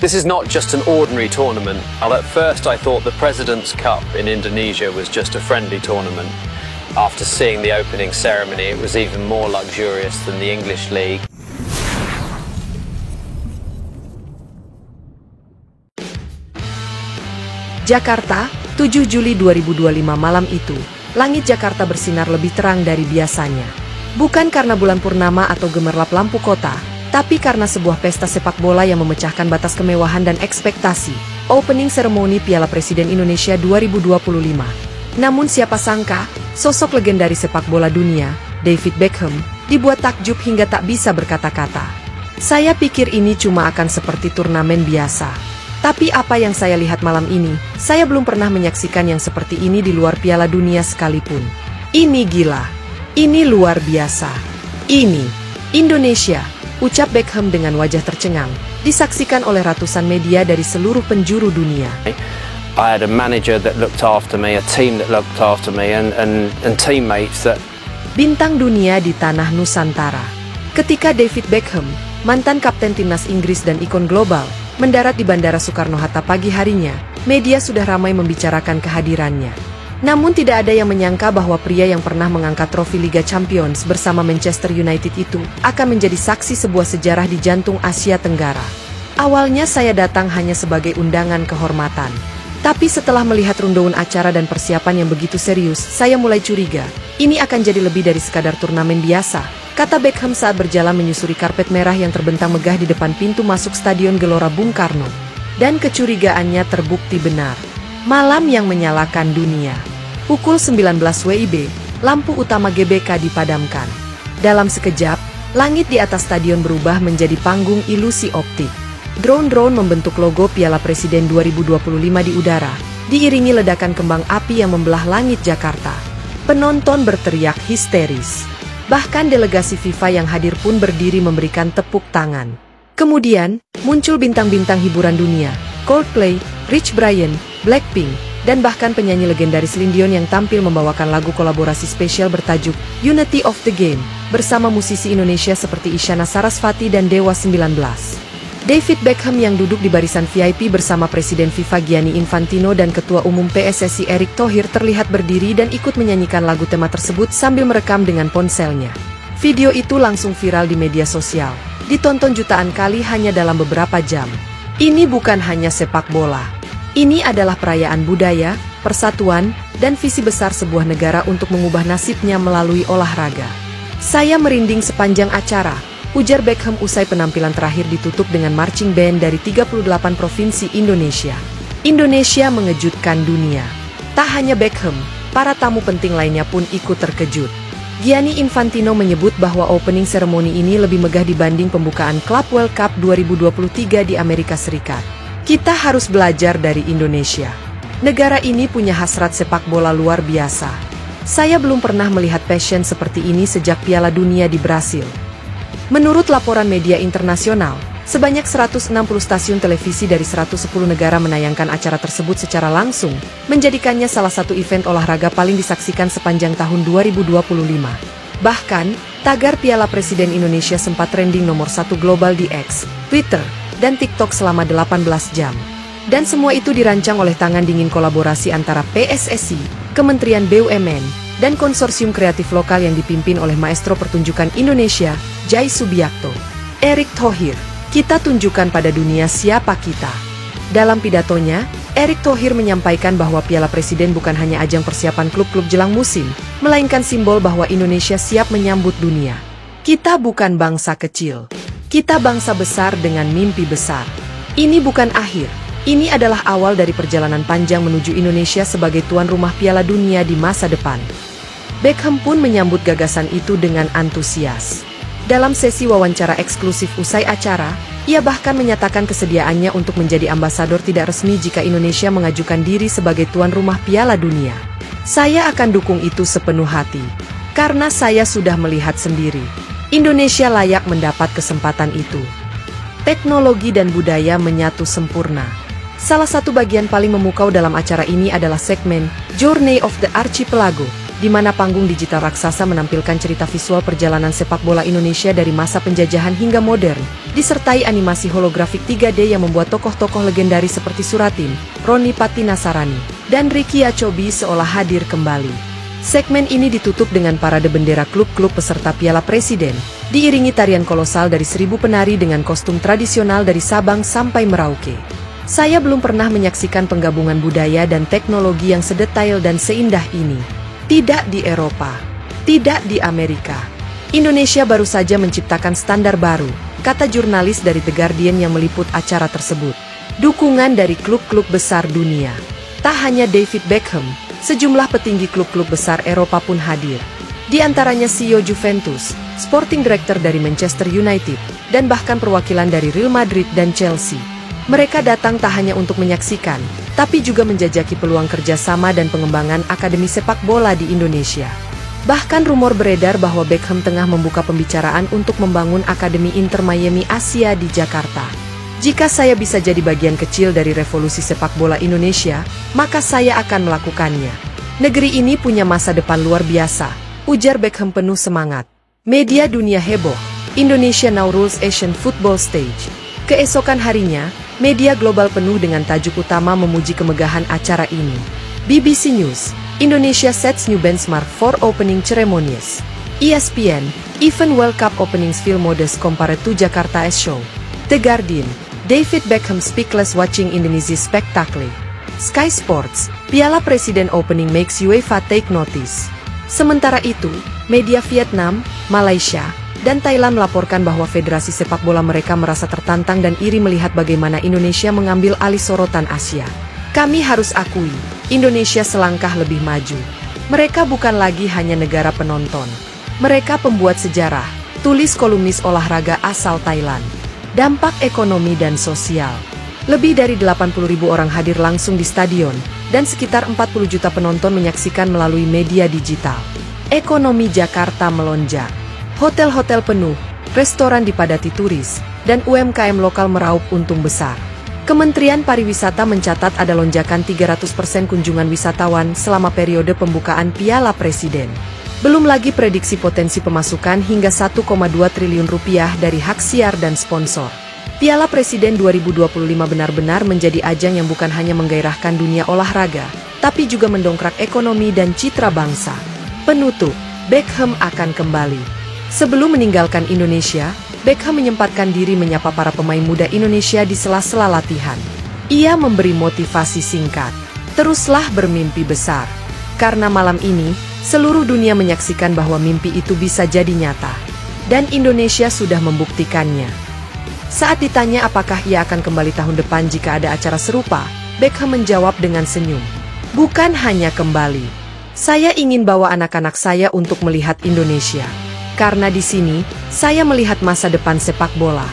This is not just an ordinary tournament. At first I thought the President's Cup in Indonesia was just a friendly tournament. After seeing the opening ceremony, it was even more luxurious than the English League. Jakarta, 7 Juli 2025 malam itu, langit Jakarta bersinar lebih terang dari biasanya. Bukan karena bulan purnama atau gemerlap lampu kota, tapi karena sebuah pesta sepak bola yang memecahkan batas kemewahan dan ekspektasi, opening seremoni Piala Presiden Indonesia 2025. Namun siapa sangka, sosok legendaris sepak bola dunia, David Beckham, dibuat takjub hingga tak bisa berkata-kata. Saya pikir ini cuma akan seperti turnamen biasa. Tapi apa yang saya lihat malam ini, saya belum pernah menyaksikan yang seperti ini di luar Piala Dunia sekalipun. Ini gila. Ini luar biasa. Ini Indonesia, ucap Beckham dengan wajah tercengang, disaksikan oleh ratusan media dari seluruh penjuru dunia. I had a manager that looked after me, a team that looked after me, and teammates that... Bintang dunia di tanah Nusantara. Ketika David Beckham, mantan kapten timnas Inggris dan ikon global, mendarat di Bandara Soekarno-Hatta pagi harinya, media sudah ramai membicarakan kehadirannya. Namun tidak ada yang menyangka bahwa pria yang pernah mengangkat trofi Liga Champions bersama Manchester United itu akan menjadi saksi sebuah sejarah di jantung Asia Tenggara. Awalnya saya datang hanya sebagai undangan kehormatan. Tapi setelah melihat rundown acara dan persiapan yang begitu serius, saya mulai curiga. Ini akan jadi lebih dari sekadar turnamen biasa, kata Beckham saat berjalan menyusuri karpet merah yang terbentang megah di depan pintu masuk Stadion Gelora Bung Karno. Dan kecurigaannya terbukti benar. Malam yang menyalakan dunia. Pukul 19 WIB, lampu utama GBK dipadamkan. Dalam sekejap, langit di atas stadion berubah menjadi panggung ilusi optik. Drone-drone membentuk logo Piala Presiden 2025 di udara, diiringi ledakan kembang api yang membelah langit Jakarta. Penonton berteriak histeris. Bahkan delegasi FIFA yang hadir pun berdiri memberikan tepuk tangan. Kemudian, muncul bintang-bintang hiburan dunia, Coldplay, Rich Brian, Blackpink, dan bahkan penyanyi legendaris Celine Dion yang tampil membawakan lagu kolaborasi spesial bertajuk Unity of the Game, bersama musisi Indonesia seperti Isyana Sarasvati dan Dewa 19. David Beckham yang duduk di barisan VIP bersama Presiden FIFA Gianni Infantino dan Ketua Umum PSSI Erick Thohir terlihat berdiri dan ikut menyanyikan lagu tema tersebut sambil merekam dengan ponselnya. Video itu langsung viral di media sosial, ditonton jutaan kali hanya dalam beberapa jam. Ini bukan hanya sepak bola. Ini adalah perayaan budaya, persatuan, dan visi besar sebuah negara untuk mengubah nasibnya melalui olahraga. Saya merinding sepanjang acara, ujar Beckham usai penampilan terakhir ditutup dengan marching band dari 38 provinsi Indonesia. Indonesia mengejutkan dunia. Tak hanya Beckham, para tamu penting lainnya pun ikut terkejut. Gianni Infantino menyebut bahwa opening seremoni ini lebih megah dibanding pembukaan Club World Cup 2023 di Amerika Serikat. Kita harus belajar dari Indonesia. Negara ini punya hasrat sepak bola luar biasa. Saya belum pernah melihat passion seperti ini sejak Piala Dunia di Brasil. Menurut laporan media internasional, sebanyak 160 stasiun televisi dari 110 negara menayangkan acara tersebut secara langsung, menjadikannya salah satu event olahraga paling disaksikan sepanjang tahun 2025. Bahkan, tagar Piala Presiden Indonesia sempat trending nomor 1 global di X, Twitter, dan TikTok selama 18 jam. Dan semua itu dirancang oleh tangan dingin kolaborasi antara PSSI, Kementerian BUMN, dan konsorsium kreatif lokal yang dipimpin oleh maestro pertunjukan Indonesia, Jai Subiakto. Erick Thohir, kita tunjukkan pada dunia siapa kita. Dalam pidatonya, Erick Thohir menyampaikan bahwa Piala Presiden bukan hanya ajang persiapan klub-klub jelang musim, melainkan simbol bahwa Indonesia siap menyambut dunia. Kita bukan bangsa kecil. Kita bangsa besar dengan mimpi besar. Ini bukan akhir. Ini adalah awal dari perjalanan panjang menuju Indonesia sebagai tuan rumah Piala Dunia di masa depan. Beckham pun menyambut gagasan itu dengan antusias. Dalam sesi wawancara eksklusif usai acara, ia bahkan menyatakan kesediaannya untuk menjadi ambasador tidak resmi jika Indonesia mengajukan diri sebagai tuan rumah Piala Dunia. Saya akan dukung itu sepenuh hati. Karena saya sudah melihat sendiri. Indonesia layak mendapat kesempatan itu. Teknologi dan budaya menyatu sempurna. Salah satu bagian paling memukau dalam acara ini adalah segmen Journey of the Archipelago, di mana panggung digital raksasa menampilkan cerita visual perjalanan sepak bola Indonesia dari masa penjajahan hingga modern, disertai animasi holografik 3D yang membuat tokoh-tokoh legendaris seperti Suratin, Roni Patinasarani, dan Ricky Achobi seolah hadir kembali. Segmen ini ditutup dengan parade bendera klub-klub peserta Piala Presiden, diiringi tarian kolosal dari 1.000 penari dengan kostum tradisional dari Sabang sampai Merauke. Saya belum pernah menyaksikan penggabungan budaya dan teknologi yang sedetail dan seindah ini. Tidak di Eropa, tidak di Amerika. Indonesia baru saja menciptakan standar baru, kata jurnalis dari The Guardian yang meliput acara tersebut. Dukungan dari klub-klub besar dunia. Tak hanya David Beckham, sejumlah petinggi klub-klub besar Eropa pun hadir. Di antaranya CEO Juventus, Sporting Director dari Manchester United, dan bahkan perwakilan dari Real Madrid dan Chelsea. Mereka datang tak hanya untuk menyaksikan, tapi juga menjajaki peluang kerjasama dan pengembangan akademi sepak bola di Indonesia. Bahkan rumor beredar bahwa Beckham tengah membuka pembicaraan untuk membangun Akademi Inter Miami Asia di Jakarta. Jika saya bisa jadi bagian kecil dari revolusi sepak bola Indonesia, maka saya akan melakukannya. Negeri ini punya masa depan luar biasa, ujar Beckham penuh semangat. Media dunia heboh, Indonesia now rules Asian football stage. Keesokan harinya, media global penuh dengan tajuk utama memuji kemegahan acara ini. BBC News, Indonesia sets new benchmark for opening ceremonies. ESPN, even World Cup openings feel modest compared to Jakarta as show. The Guardian, David Beckham speechless watching Indonesia's spectacle. Sky Sports, Piala Presiden opening makes UEFA take notice. Sementara itu, media Vietnam, Malaysia, dan Thailand melaporkan bahwa federasi sepak bola mereka merasa tertantang dan iri melihat bagaimana Indonesia mengambil alih sorotan Asia. Kami harus akui, Indonesia selangkah lebih maju. Mereka bukan lagi hanya negara penonton. Mereka pembuat sejarah, tulis kolumnis olahraga asal Thailand. Dampak ekonomi dan sosial. Lebih dari 80.000 orang hadir langsung di stadion, dan sekitar 40 juta penonton menyaksikan melalui media digital. Ekonomi Jakarta melonjak. Hotel-hotel penuh, restoran dipadati turis, dan UMKM lokal meraup untung besar. Kementerian Pariwisata mencatat ada lonjakan 300% kunjungan wisatawan selama periode pembukaan Piala Presiden. Belum lagi prediksi potensi pemasukan hingga 1,2 triliun rupiah dari hak siar dan sponsor. Piala Presiden 2025 benar-benar menjadi ajang yang bukan hanya menggairahkan dunia olahraga, tapi juga mendongkrak ekonomi dan citra bangsa. Penutup, Beckham akan kembali. Sebelum meninggalkan Indonesia, Beckham menyempatkan diri menyapa para pemain muda Indonesia di sela-sela latihan. Ia memberi motivasi singkat, teruslah bermimpi besar. Karena malam ini, seluruh dunia menyaksikan bahwa mimpi itu bisa jadi nyata. Dan Indonesia sudah membuktikannya. Saat ditanya apakah ia akan kembali tahun depan jika ada acara serupa, Beckham menjawab dengan senyum. Bukan hanya kembali. Saya ingin bawa anak-anak saya untuk melihat Indonesia. Karena di sini, saya melihat masa depan sepak bola.